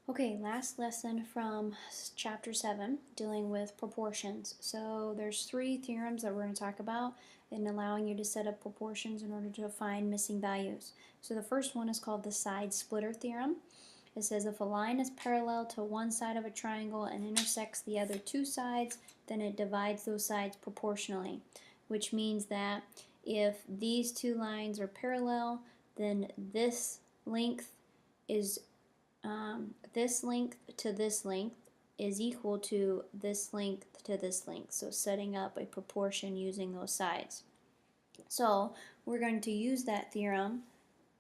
Okay, last lesson from chapter 7, dealing with proportions. So there's 3 theorems that we're going to talk about in allowing you to set up proportions in order to find missing values. So the first one is called the side splitter theorem. It says if a line is parallel to one side of a triangle and intersects the other 2 sides, then it divides those sides proportionally, which means that if these 2 lines are parallel, then this length is this length to this length is equal to this length to this length. So setting up a proportion using those sides. So we're going to use that theorem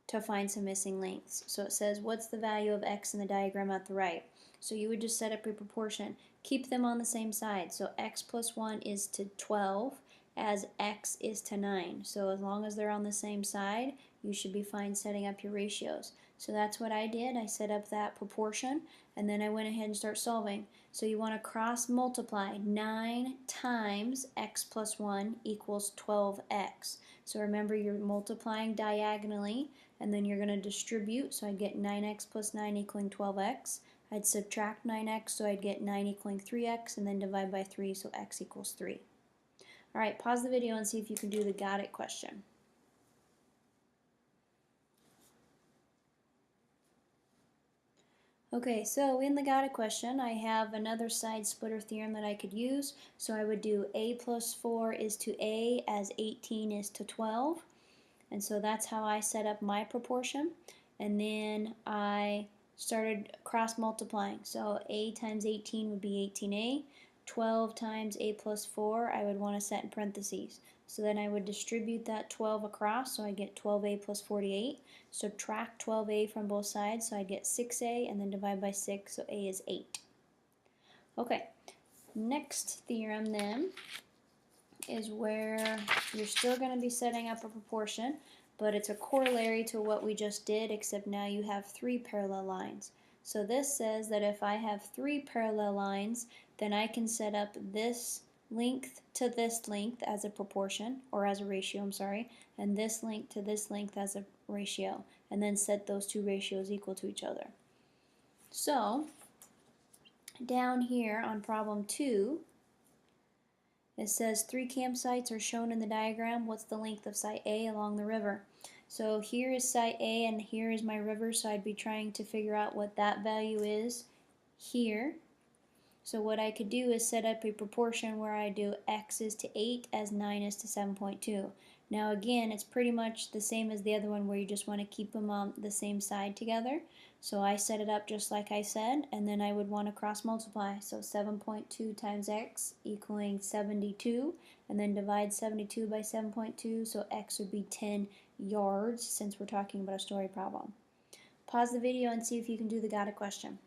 to find some missing lengths. So it says, what's the value of x in the diagram at the right? So you would just set up a proportion. Keep them on the same side. So x plus 1 is to 12 as x is to 9. So as long as they're on the same side, you should be fine setting up your ratios. So that's what I did. I set up that proportion, and then I went ahead and start solving. So you want to cross multiply. 9 times x plus 1 equals 12x. So remember, you're multiplying diagonally, and then you're going to distribute. So I'd get 9x plus 9 equaling 12x. I'd subtract 9x, so I'd get 9 equaling 3x, and then divide by 3, so x equals 3. Alright, pause the video and see if you can do the got it question. Okay, so in the got it question, I have another side splitter theorem that I could use. So I would do a plus 4 is to a as 18 is to 12. And so that's how I set up my proportion. And then I started cross multiplying. So a times 18 would be 18a. 12 times a plus 4 I would want to set in parentheses. So then I would distribute that 12 across, so I get 12a plus 48. Subtract 12a from both sides, so I get 6a, and then divide by 6, so a is 8. Okay, next theorem then is where you're still going to be setting up a proportion, but it's a corollary to what we just did, except now you have 3 parallel lines. So this says that if I have 3 parallel lines, then I can set up this length to this length as a proportion, or as a ratio, I'm sorry, and this length to this length as a ratio, and then set those 2 ratios equal to each other. So, down here on problem 2, it says 3 campsites are shown in the diagram. What's the length of site A along the river? So here is site A and here is my river, so I'd be trying to figure out what that value is here. So what I could do is set up a proportion where I do x is to 8 as 9 is to 7.2. Now again, it's pretty much the same as the other one where you just want to keep them on the same side together. So I set it up just like I said, and then I would want to cross multiply. So 7.2 times x equaling 72, and then divide 72 by 7.2, so x would be 10 yards since we're talking about a story problem. Pause the video and see if you can do the got it question.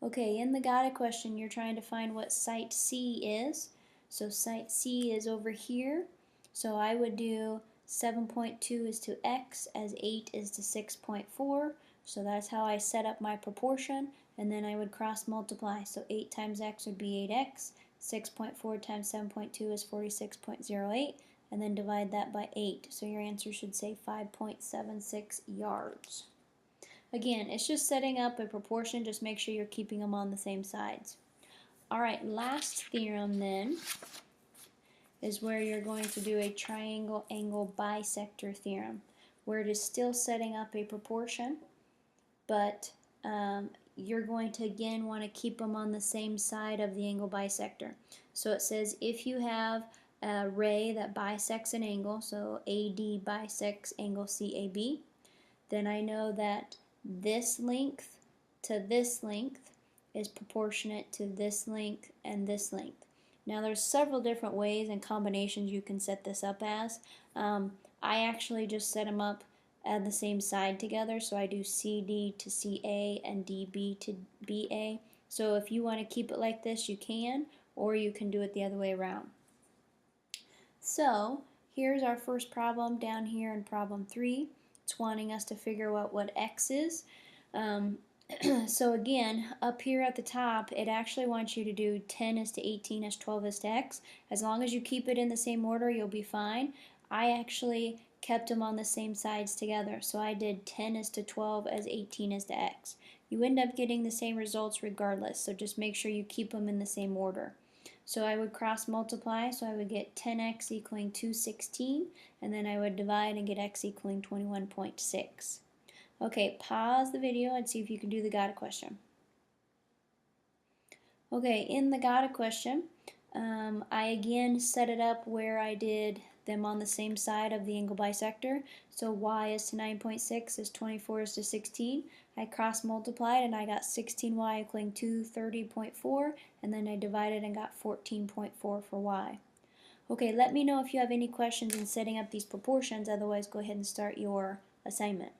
Okay, in the got it question, you're trying to find what site C is. So site C is over here. So I would do 7.2 is to x as 8 is to 6.4. So that's how I set up my proportion. And then I would cross multiply. So 8 times x would be 8x. 6.4 times 7.2 is 46.08. And then divide that by 8. So your answer should say 5.76 yards. Again, it's just setting up a proportion. Just make sure you're keeping them on the same sides. Alright, last theorem then is where you're going to do a triangle angle bisector theorem, where it is still setting up a proportion, but you're going to again want to keep them on the same side of the angle bisector. So it says if you have a ray that bisects an angle, so AD bisects angle CAB, then I know that this length to this length is proportionate to this length and this length. Now there's several different ways and combinations you can set this up as. I actually just set them up at the same side together, so I do CD to CA and DB to BA. So if you want to keep it like this, you can, or you can do it the other way around. So here's our first problem down here in problem 3. It's wanting us to figure out what x is. So again, up here at the top, it actually wants you to do 10 is to 18 is 12 is to x. As long as you keep it in the same order, you'll be fine. I actually kept them on the same sides together. So I did 10 is to 12 as 18 is to x. You end up getting the same results regardless, so just make sure you keep them in the same order. So I would cross multiply, so I would get 10x equaling 216, and then I would divide and get x equaling 21.6. Okay, pause the video and see if you can do the got a question. Okay, in the got a question, I again set it up where I did them on the same side of the angle bisector. So y is to 9.6 is 24 is to 16. I cross multiplied and I got 16y equaling 230.4, and then I divided and got 14.4 for y. Okay, let me know if you have any questions in setting up these proportions, otherwise go ahead and start your assignment.